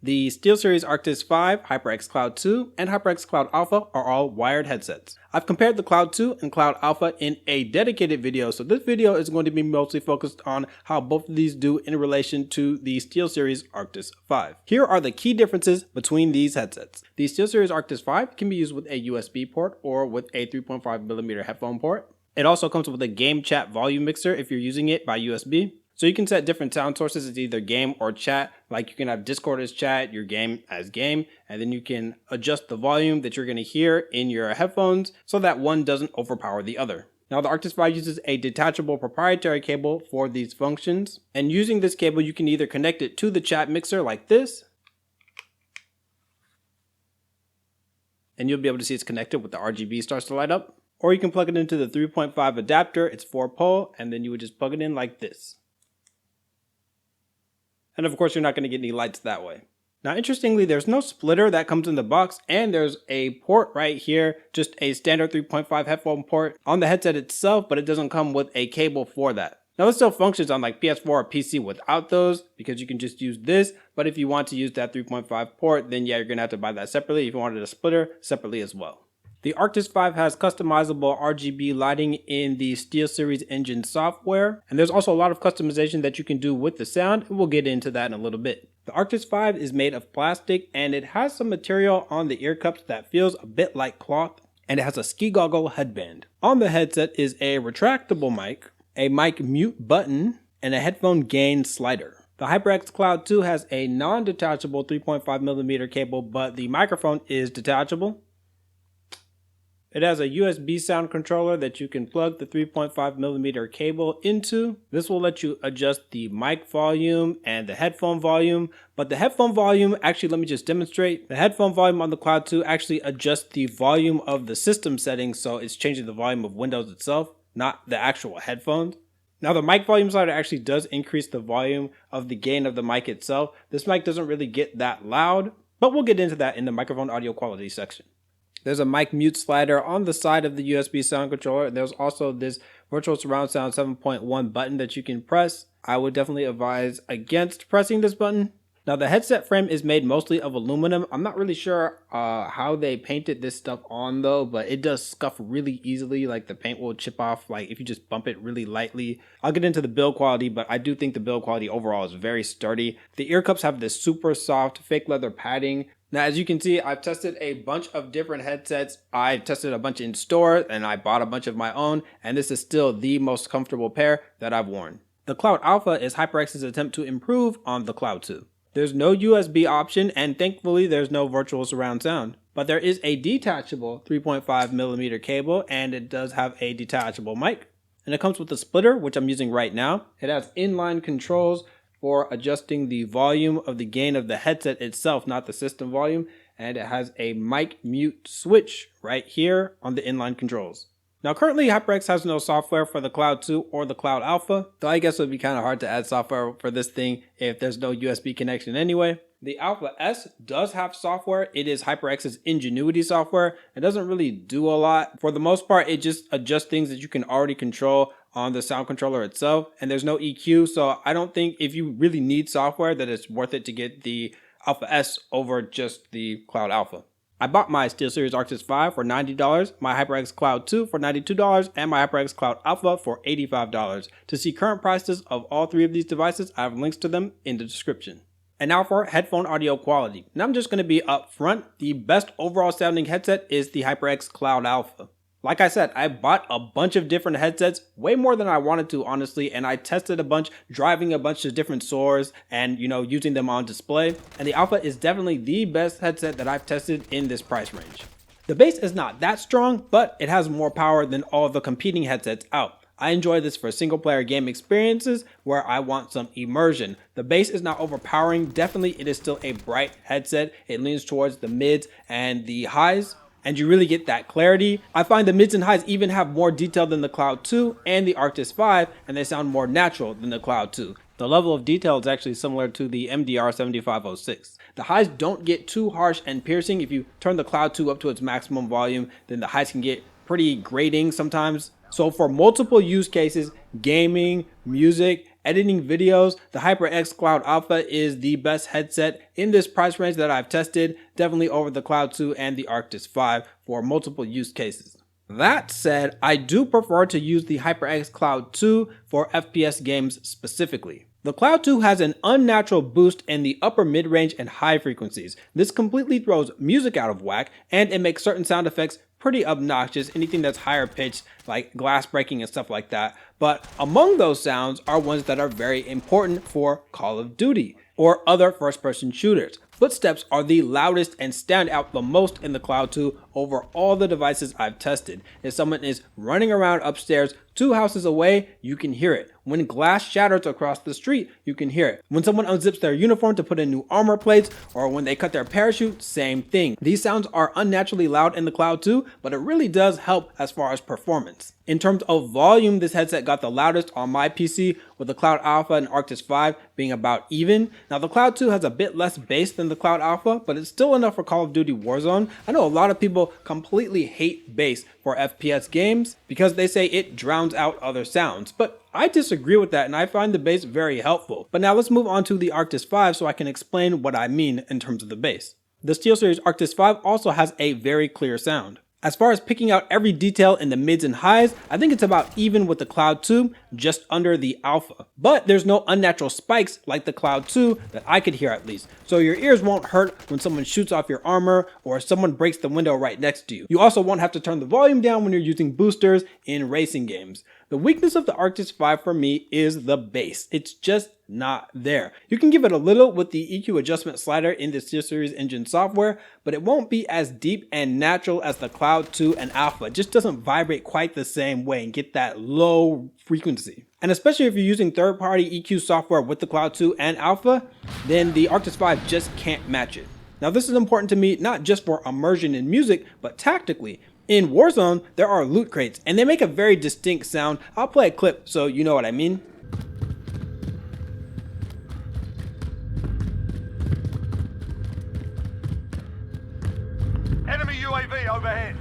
The SteelSeries Arctis 5, HyperX Cloud 2, and HyperX Cloud Alpha are all wired headsets. I've compared the Cloud 2 and Cloud Alpha in a dedicated video, so this video is going to be mostly focused on how both of these do in relation to the SteelSeries Arctis 5. Here are the key differences between these headsets. The SteelSeries Arctis 5 can be used with a USB port or with a 3.5mm headphone port. It also comes with a game chat volume mixer if you're using it by USB. So you can set different sound sources as either game or chat, like you can have Discord as chat, your game as game, and then you can adjust the volume that you're going to hear in your headphones so that one doesn't overpower the other. Now the Arctis 5 uses a detachable proprietary cable for these functions, and using this cable you can either connect it to the chat mixer like this, and you'll be able to see it's connected with the RGB starts to light up, or you can plug it into the 3.5 adapter, it's 4-pole, and then you would just plug it in like this. And of course, you're not going to get any lights that way. Now, interestingly, there's no splitter that comes in the box, and there's a port right here, just a standard 3.5 headphone port on the headset itself, but it doesn't come with a cable for that. Now, this still functions on like PS4 or PC without those, because you can just use this, but if you want to use that 3.5 port, then yeah, you're going to have to buy that separately. If you wanted a splitter, separately as well. The Arctis 5 has customizable RGB lighting in the SteelSeries engine software, and there's also a lot of customization that you can do with the sound, and we'll get into that in a little bit. The Arctis 5 is made of plastic, and it has some material on the ear cups that feels a bit like cloth, and it has a ski goggle headband. On the headset is a retractable mic, a mic mute button, and a headphone gain slider. The HyperX Cloud 2 has a non-detachable 3.5mm cable, but the microphone is detachable. It has a USB sound controller that you can plug the 3.5mm cable into. This will let you adjust the mic volume and the headphone volume. But the headphone volume, actually let me just demonstrate. The headphone volume on the Cloud 2 actually adjusts the volume of the system settings, so it's changing the volume of Windows itself, not the actual headphones. Now the mic volume slider actually does increase the volume of the gain of the mic itself. This mic doesn't really get that loud, but we'll get into that in the microphone audio quality section. There's a mic mute slider on the side of the USB sound controller. There's also this virtual surround sound 7.1 button that you can press. I would definitely advise against pressing this button. Now the headset frame is made mostly of aluminum. I'm not really sure how they painted this stuff on though, but it does scuff really easily. Like the paint will chip off like if you just bump it really lightly. I'll get into the build quality, but I do think the build quality overall is very sturdy. The ear cups have this super soft fake leather padding. Now, as you can see, I've tested a bunch of different headsets. I tested a bunch in store and I bought a bunch of my own, and this is still the most comfortable pair that I've worn. The Cloud Alpha is HyperX's attempt to improve on the Cloud 2. There's no USB option, and thankfully there's no virtual surround sound. But there is a detachable 3.5mm cable, and it does have a detachable mic. And it comes with a splitter, which I'm using right now. It has inline controls for adjusting the volume of the gain of the headset itself, not the system volume, and it has a mic mute switch right here on the inline controls. Now currently HyperX has no software for the Cloud 2 or the Cloud Alpha, though I guess it would be kind of hard to add software for this thing if there's no USB connection anyway. The Alpha S does have software. It is HyperX's Ingenuity software. It doesn't really do a lot. For the most part, it just adjusts things that you can already control on the sound controller itself, and there's no EQ, so I don't think if you really need software that it's worth it to get the Alpha S over just the Cloud Alpha. I bought my SteelSeries Arctis 5 for $90, my HyperX Cloud 2 for $92, and my HyperX Cloud Alpha for $85. To see current prices of all three of these devices, I have links to them in the description. And now for headphone audio quality. Now I'm just going to be upfront. The best overall sounding headset is the HyperX Cloud Alpha. Like I said, I bought a bunch of different headsets, way more than I wanted to, honestly, and I tested a bunch, driving a bunch of different sources and, using them on display. And the Alpha is definitely the best headset that I've tested in this price range. The bass is not that strong, but it has more power than all the competing headsets out. I enjoy this for single player game experiences where I want some immersion. The bass is not overpowering. Definitely, it is still a bright headset. It leans towards the mids and the highs, and you really get that clarity. I find the mids and highs even have more detail than the Cloud 2 and the Arctis 5, and they sound more natural than the Cloud 2. The level of detail is actually similar to the MDR 7506. The highs don't get too harsh and piercing. If you turn the Cloud 2 up to its maximum volume, then the highs can get pretty grating sometimes. So for multiple use cases, gaming, music, editing videos, the HyperX Cloud Alpha is the best headset in this price range that I've tested, definitely over the Cloud 2 and the Arctis 5 for multiple use cases. That said, I do prefer to use the HyperX Cloud 2 for FPS games specifically. The Cloud 2 has an unnatural boost in the upper mid-range and high frequencies. This completely throws music out of whack, and it makes certain sound effects pretty obnoxious, anything that's higher pitched like glass breaking and stuff like that. But among those sounds are ones that are very important for Call of Duty or other first-person shooters. Footsteps are the loudest and stand out the most in the Cloud 2 over all the devices I've tested. If someone is running around upstairs 2 houses away, you can hear it. When glass shatters across the street, you can hear it. When someone unzips their uniform to put in new armor plates, or when they cut their parachute, same thing. These sounds are unnaturally loud in the Cloud 2, but it really does help as far as performance. In terms of volume, this headset got the loudest on my PC, with the Cloud Alpha and Arctis 5 being about even. Now the Cloud 2 has a bit less bass than the Cloud Alpha, but it's still enough for Call of Duty Warzone. I know a lot of people completely hate bass for FPS games because they say it drowns out other sounds, but I disagree with that and I find the bass very helpful. But now let's move on to the Arctis 5 so I can explain what I mean in terms of the bass. The SteelSeries Arctis 5 also has a very clear sound. As far as picking out every detail in the mids and highs, I think it's about even with the Cloud 2, just under the Alpha. But there's no unnatural spikes like the Cloud 2 that I could hear at least. So your ears won't hurt when someone shoots off your armor or someone breaks the window right next to you. You also won't have to turn the volume down when you're using boosters in racing games. The weakness of the Arctis 5 for me is the bass. It's just not there. You can give it a little with the EQ adjustment slider in the SteelSeries engine software, but it won't be as deep and natural as the Cloud 2 and Alpha. It just doesn't vibrate quite the same way and get that low frequency. And especially if you're using third-party EQ software with the Cloud 2 and Alpha, then the Arctis 5 just can't match it. Now this is important to me not just for immersion in music, but tactically. In Warzone, there are loot crates, and they make a very distinct sound. I'll play a clip so you know what I mean. Enemy UAV overhead.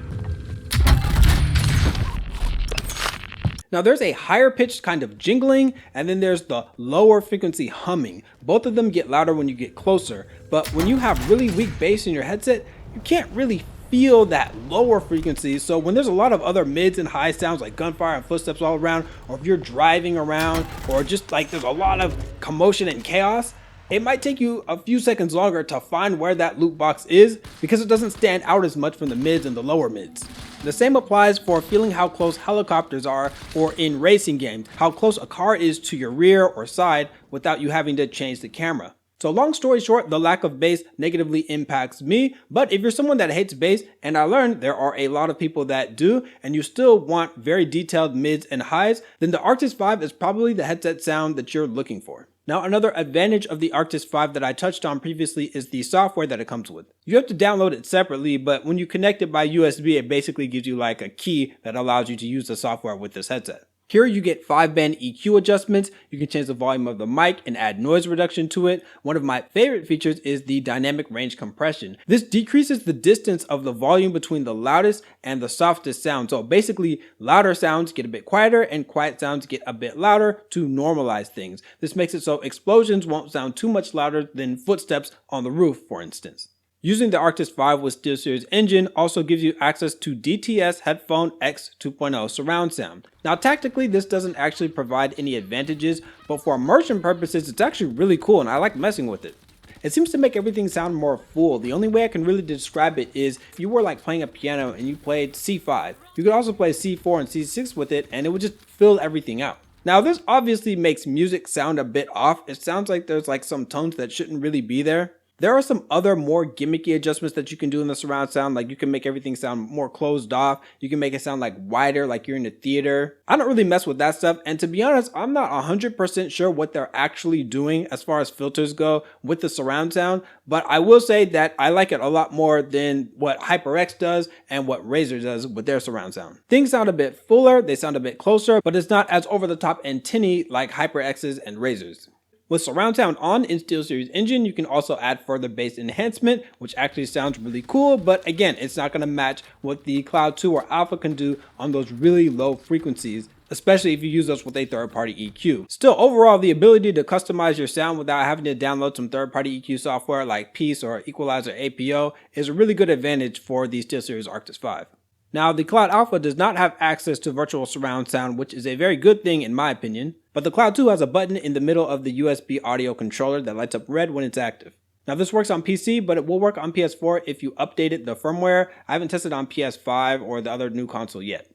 Now there's a higher pitched kind of jingling, and then there's the lower frequency humming. Both of them get louder when you get closer, but when you have really weak bass in your headset, you can't really feel that lower frequency. So when there's a lot of other mids and high sounds like gunfire and footsteps all around, or if you're driving around, or just like there's a lot of commotion and chaos, it might take you a few seconds longer to find where that loot box is because it doesn't stand out as much from the mids and the lower mids. The same applies for feeling how close helicopters are, or in racing games, how close a car is to your rear or side without you having to change the camera. So long story short, the lack of bass negatively impacts me, but if you're someone that hates bass, and I learned there are a lot of people that do, and you still want very detailed mids and highs, then the Arctis 5 is probably the headset sound that you're looking for. Now another advantage of the Arctis 5 that I touched on previously is the software that it comes with. You have to download it separately, but when you connect it by USB, it basically gives you like a key that allows you to use the software with this headset. Here you get 5-band EQ adjustments, you can change the volume of the mic and add noise reduction to it. One of my favorite features is the dynamic range compression. This decreases the distance of the volume between the loudest and the softest sound. So basically, louder sounds get a bit quieter and quiet sounds get a bit louder to normalize things. This makes it so explosions won't sound too much louder than footsteps on the roof, for instance. Using the Arctis 5 with SteelSeries engine also gives you access to DTS Headphone X 2.0 surround sound. Now tactically this doesn't actually provide any advantages, but for immersion purposes it's actually really cool and I like messing with it. It seems to make everything sound more full. The only way I can really describe it is if you were like playing a piano and you played C5, you could also play C4 and C6 with it and it would just fill everything out. Now this obviously makes music sound a bit off. It sounds like there's like some tones that shouldn't really be there. There are some other more gimmicky adjustments that you can do in the surround sound, like you can make everything sound more closed off, you can make it sound like wider, like you're in a theater. I don't really mess with that stuff, and to be honest, I'm not 100% sure what they're actually doing as far as filters go with the surround sound, but I will say that I like it a lot more than what HyperX does and what Razer does with their surround sound. Things sound a bit fuller, they sound a bit closer, but it's not as over the top and tinny like HyperX's and Razer's. With surround sound on in SteelSeries engine, you can also add further bass enhancement, which actually sounds really cool, but again, it's not going to match what the Cloud 2 or Alpha can do on those really low frequencies especially if you use those with a third-party EQ. Still, overall, the ability to customize your sound without having to download some third-party EQ software like Peace or Equalizer APO is a really good advantage for the SteelSeries Arctis 5. Now, the Cloud Alpha does not have access to virtual surround sound, which is a very good thing in my opinion, but the Cloud 2 has a button in the middle of the USB audio controller that lights up red when it's active. Now, this works on PC, but it will work on PS4 if you updated the firmware. I haven't tested on PS5 or the other new console yet.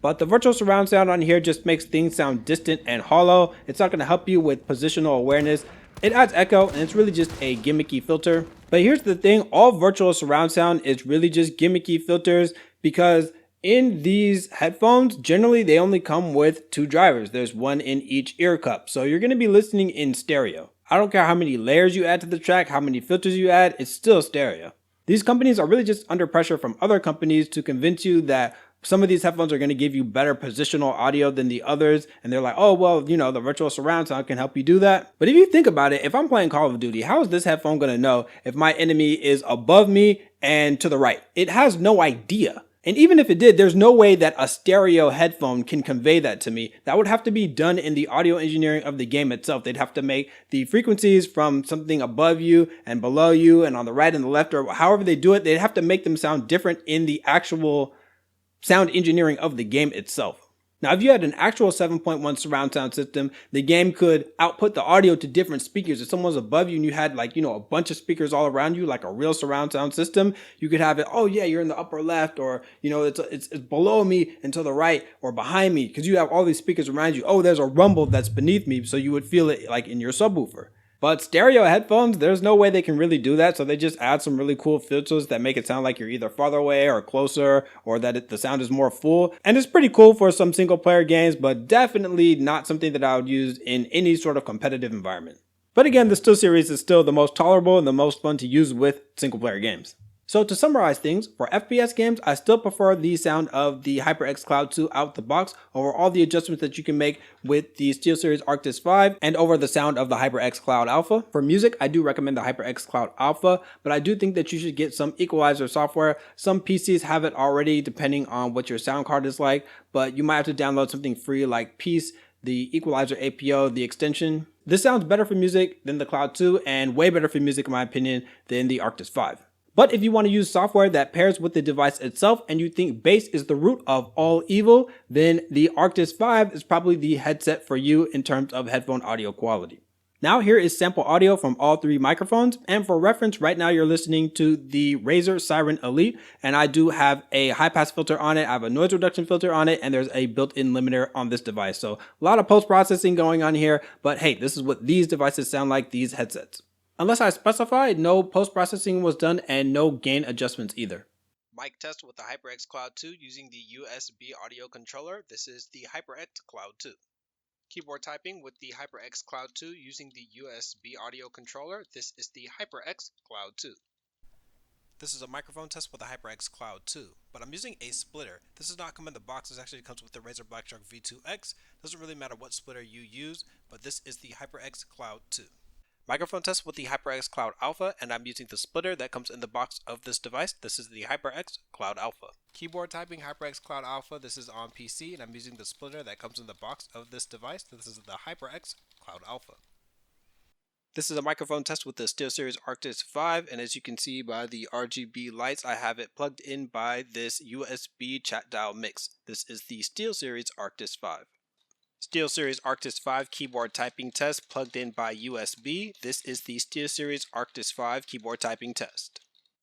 But the virtual surround sound on here just makes things sound distant and hollow. It's not going to help you with positional awareness. It adds echo, and it's really just a gimmicky filter. But here's the thing, all virtual surround sound is really just gimmicky filters, because in these headphones, generally they only come with 2 drivers. There's one in each ear cup, so you're going to be listening in stereo. I don't care how many layers you add to the track, how many filters you add, it's still stereo. These companies are really just under pressure from other companies to convince you that some of these headphones are going to give you better positional audio than the others, and they're like, oh, well, you know, the virtual surround sound can help you do that. But if you think about it, if I'm playing Call of Duty, how is this headphone going to know if my enemy is above me and to the right? It has no idea. And even if it did, there's no way that a stereo headphone can convey that to me. That would have to be done in the audio engineering of the game itself. They'd have to make the frequencies from something above you and below you and on the right and the left, or however they do it, they'd have to make them sound different in the actual sound engineering of the game itself. Now, if you had an actual 7.1 surround sound system, the game could output the audio to different speakers. If someone's above you and you had, like, you know, a bunch of speakers all around you, like a real surround sound system, you could have it, oh yeah, you're in the upper left, or, you know, it's below me and to the right or behind me, because you have all these speakers around you. Oh, there's a rumble that's beneath me, so you would feel it like in your subwoofer. But stereo headphones, there's no way they can really do that, so they just add some really cool filters that make it sound like you're either farther away or closer, or that the sound is more full. And it's pretty cool for some single player games, but definitely not something that I would use in any sort of competitive environment. But again, the SteelSeries is still the most tolerable and the most fun to use with single player games. So to summarize things, for FPS games, I still prefer the sound of the HyperX Cloud 2 out the box over all the adjustments that you can make with the SteelSeries Arctis 5 and over the sound of the HyperX Cloud Alpha. For music, I do recommend the HyperX Cloud Alpha, but I do think that you should get some equalizer software. Some PCs have it already depending on what your sound card is like, but you might have to download something free like Peace, the Equalizer APO, the extension. This sounds better for music than the Cloud 2 and way better for music in my opinion than the Arctis 5. But if you want to use software that pairs with the device itself and you think bass is the root of all evil, then the Arctis 5 is probably the headset for you in terms of headphone audio quality. Now here is sample audio from all 3 microphones, and for reference, right now you're listening to the Razer Siren Elite, and I do have a high pass filter on it, I have a noise reduction filter on it, and there's a built-in limiter on this device. So a lot of post-processing going on here, but hey, this is what these devices sound like, these headsets. Unless I specify, no post-processing was done and no gain adjustments either. Mic test with the HyperX Cloud 2 using the USB audio controller. This is the HyperX Cloud 2. Keyboard typing with the HyperX Cloud 2 using the USB audio controller. This is the HyperX Cloud 2. This is a microphone test with the HyperX Cloud 2, but I'm using a splitter. This does not come in the box. This actually comes with the Razer Blackshark V2X. Doesn't really matter what splitter you use, but this is the HyperX Cloud 2. Microphone test with the HyperX Cloud Alpha, and I'm using the splitter that comes in the box of this device. This is the HyperX Cloud Alpha. Keyboard typing HyperX Cloud Alpha. This is on PC, and I'm using the splitter that comes in the box of this device. This is the HyperX Cloud Alpha. This is a microphone test with the SteelSeries Arctis 5, and as you can see by the RGB lights, I have it plugged in by this USB chat dial mix. This is the SteelSeries Arctis 5. SteelSeries Arctis 5 keyboard typing test plugged in by USB. This is the SteelSeries Arctis 5 keyboard typing test.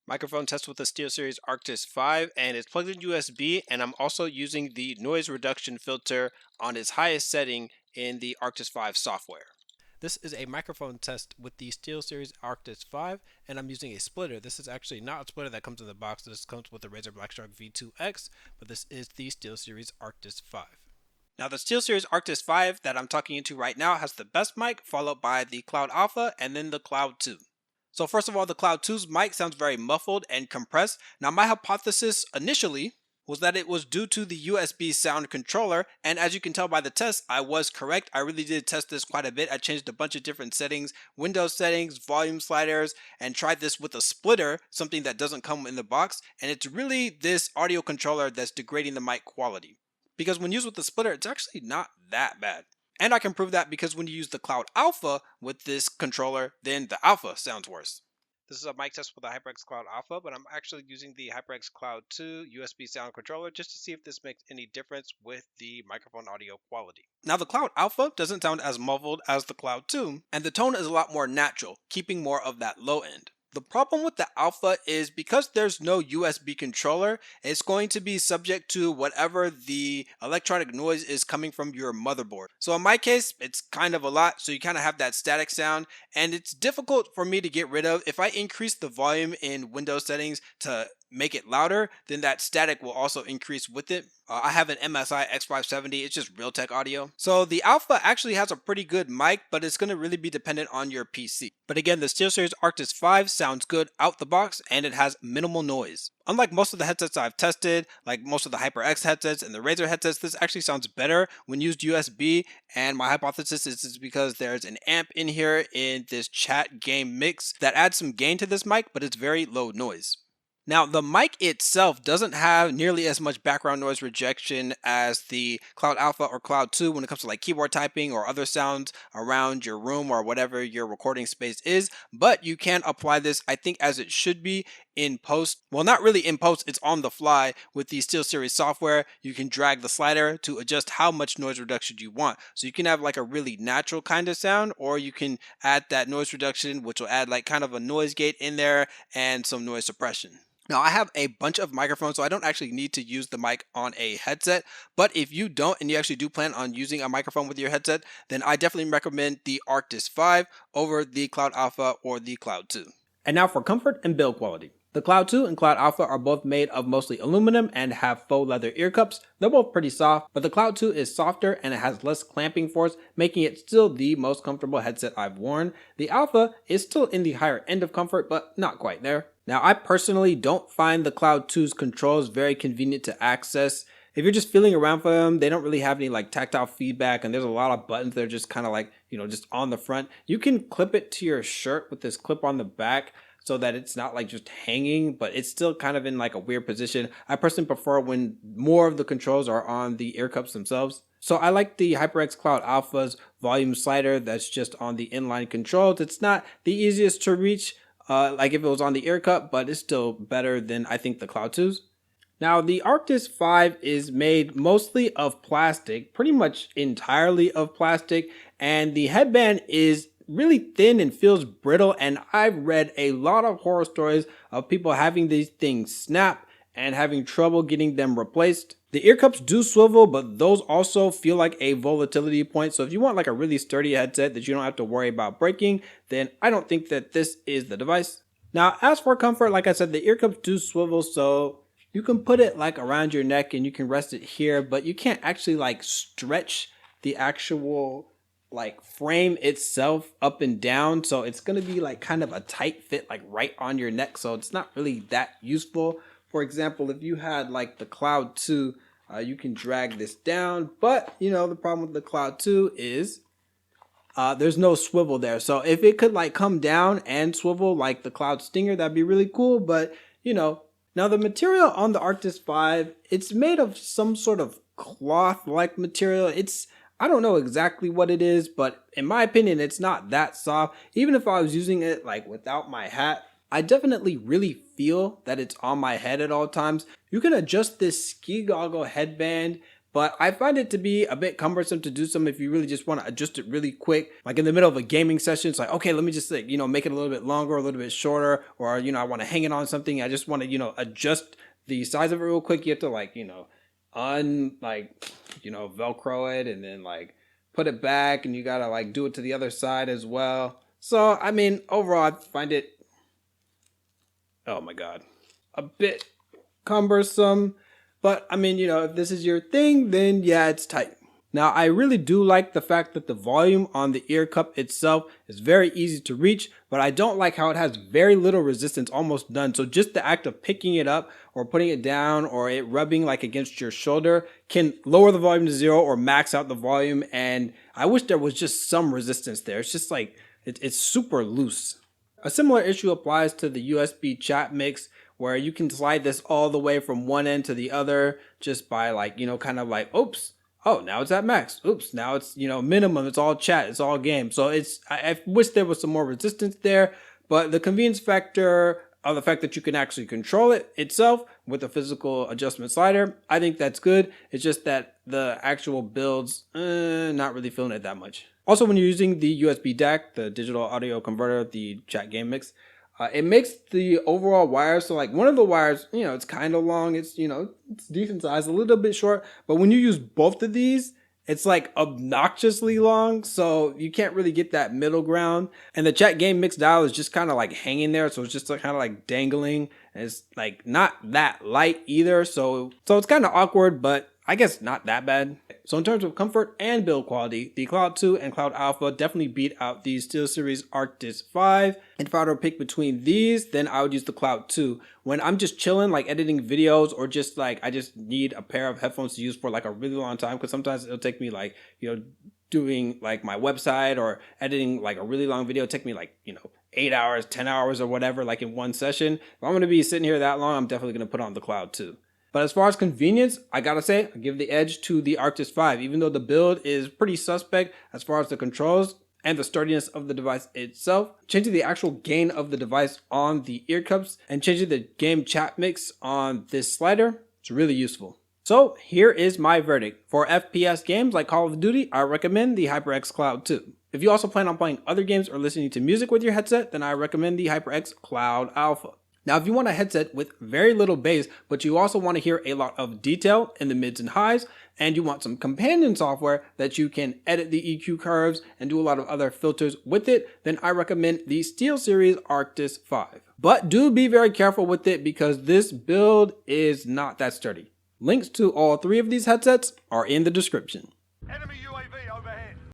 Microphone test with the SteelSeries Arctis 5, and it's plugged in USB, and I'm also using the noise reduction filter on its highest setting in the Arctis 5 software. This is a microphone test with the SteelSeries Arctis 5, and I'm using a splitter. This is actually not a splitter that comes in the box. This comes with the Razer Blackshark V2X, but this is the SteelSeries Arctis 5. Now the SteelSeries Arctis 5 that I'm talking into right now has the best mic, followed by the Cloud Alpha and then the Cloud 2. So first of all, the Cloud 2's mic sounds very muffled and compressed. Now my hypothesis initially was that it was due to the USB sound controller, and as you can tell by the test, I was correct. I really did test this quite a bit. I changed a bunch of different settings, Windows settings, volume sliders, and tried this with a splitter, something that doesn't come in the box, and it's really this audio controller that's degrading the mic quality. because when used with the splitter, it's actually not that bad. And I can prove that because when you use the Cloud Alpha with this controller, then the Alpha sounds worse. This is a mic test with the HyperX Cloud Alpha, but I'm actually using the HyperX Cloud 2 USB sound controller just to see if this makes any difference with the microphone audio quality. Now the Cloud Alpha doesn't sound as muffled as the Cloud 2, and the tone is a lot more natural, keeping more of that low end. The problem with the Alpha is because there's no USB controller, it's going to be subject to whatever the electronic noise is coming from your motherboard. So in my case, it's kind of a lot, so you kind of have that static sound, and it's difficult for me to get rid of. If I increase the volume in Windows settings to make it louder, then that static will also increase with it. I have an MSI X570, it's just Realtek audio. So the Alpha actually has a pretty good mic, but it's going to really be dependent on your PC. But again, the SteelSeries Arctis 5 sounds good out the box, and it has minimal noise. Unlike most of the headsets I've tested, like most of the HyperX headsets and the Razer headsets, this actually sounds better when used USB, and my hypothesis is because there's an amp in here in this chat game mix that adds some gain to this mic, but it's very low noise. Now, the mic itself doesn't have nearly as much background noise rejection as the Cloud Alpha or Cloud 2 when it comes to like keyboard typing or other sounds around your room or whatever your recording space is, but you can apply this, I think, as it should be in post. Well, not really in post, it's on the fly with the SteelSeries software. You can drag the slider to adjust how much noise reduction you want. So you can have like a really natural kind of sound, or you can add that noise reduction, which will add like kind of a noise gate in there and some noise suppression. Now, I have a bunch of microphones, so I don't actually need to use the mic on a headset, but if you don't and you actually do plan on using a microphone with your headset, then I definitely recommend the Arctis 5 over the Cloud Alpha or the Cloud 2. And now for comfort and build quality. The Cloud 2 and Cloud Alpha are both made of mostly aluminum and have faux leather ear cups. They're both pretty soft, but the Cloud 2 is softer and it has less clamping force, making it still the most comfortable headset I've worn. The Alpha is still in the higher end of comfort, but not quite there. Now, I personally don't find the Cloud 2's controls very convenient to access. If you're just feeling around for them, they don't really have any like tactile feedback, and there's a lot of buttons that are just kind of like, just on the front. You can clip it to your shirt with this clip on the back so that it's not like just hanging, but it's still kind of in like a weird position. I personally prefer when more of the controls are on the ear cups themselves. So I like the HyperX Cloud Alpha's volume slider that's just on the inline controls. It's not the easiest to reach, like if it was on the ear cup, but it's still better than I think the Cloud 2's. Now the Arctis 5 is made mostly of plastic, pretty much entirely of plastic, and the headband is really thin and feels brittle, and I've read a lot of horror stories of people having these things snap and having trouble getting them replaced. The ear cups do swivel, but those also feel like a volatility point. So if you want like a really sturdy headset that you don't have to worry about breaking, then I don't think that this is the device. Now, as for comfort, like I said, the ear cups do swivel, so you can put it like around your neck and you can rest it here, but you can't actually like stretch the actual like frame itself up and down. So it's going to be like kind of a tight fit, like right on your neck. So it's not really that useful. For example, if you had like the Cloud 2, you can drag this down, but the problem with the Cloud 2 is there's no swivel there. So if it could like come down and swivel like the Cloud Stinger, that'd be really cool. But now the material on the Arctis 5, it's made of some sort of cloth-like material. I don't know exactly what it is, but in my opinion, it's not that soft. Even if I was using it like without my hat, I definitely really feel that it's on my head at all times. You can adjust this ski goggle headband, but I find it to be a bit cumbersome to do some if you really just want to adjust it really quick. Like in the middle of a gaming session, it's like, okay, let me just like, make it a little bit longer, a little bit shorter, or, I want to hang it on something. I just want to, adjust the size of it real quick. You have to like, Velcro it and then like put it back, and you got to like do it to the other side as well. So, I mean, overall, I find it, oh my God, a bit cumbersome. But I mean, if this is your thing, then yeah, it's tight. Now, I really do like the fact that the volume on the ear cup itself is very easy to reach, but I don't like how it has very little resistance, almost none. So just the act of picking it up or putting it down or it rubbing like against your shoulder can lower the volume to 0 or max out the volume. And I wish there was just some resistance there. It's just like, it's super loose. A similar issue applies to the USB chat mix, where you can slide this all the way from one end to the other just by like, kind of like, oops, oh, now it's at max. Oops, now it's, minimum. It's all chat. It's all game. So I wish there was some more resistance there, but the convenience factor of the fact that you can actually control it itself with a physical adjustment slider, I think that's good. It's just that the actual builds, not really feeling it that much. Also, when you're using the USB DAC, the digital audio converter, the chat game mix, it makes the overall wire, so like one of the wires, it's kind of long, it's decent size, a little bit short, but when you use both of these, it's like obnoxiously long, so you can't really get that middle ground. And the chat game mix dial is just kind of like hanging there, so it's just kind of like dangling, and it's like not that light either, so it's kind of awkward, but I guess not that bad. So in terms of comfort and build quality, the Cloud 2 and Cloud Alpha definitely beat out the SteelSeries Arctis 5. And if I were to pick between these, then I would use the Cloud 2. When I'm just chilling, like editing videos, or just like I just need a pair of headphones to use for like a really long time, because sometimes it'll take me like, doing like my website or editing like a really long video, take me like, 8 hours, 10 hours or whatever, like in one session. If I'm going to be sitting here that long, I'm definitely going to put on the Cloud 2. But as far as convenience, I gotta say, I give the edge to the Arctis 5, even though the build is pretty suspect as far as the controls and the sturdiness of the device itself. Changing the actual gain of the device on the ear cups and changing the game chat mix on this slider, it's really useful. So here is my verdict. For FPS games like Call of Duty, I recommend the HyperX Cloud 2. If you also plan on playing other games or listening to music with your headset, then I recommend the HyperX Cloud Alpha. Now, if you want a headset with very little bass, but you also want to hear a lot of detail in the mids and highs, and you want some companion software that you can edit the EQ curves and do a lot of other filters with it, then I recommend the SteelSeries Arctis 5. But do be very careful with it because this build is not that sturdy. Links to all three of these headsets are in the description. Enemy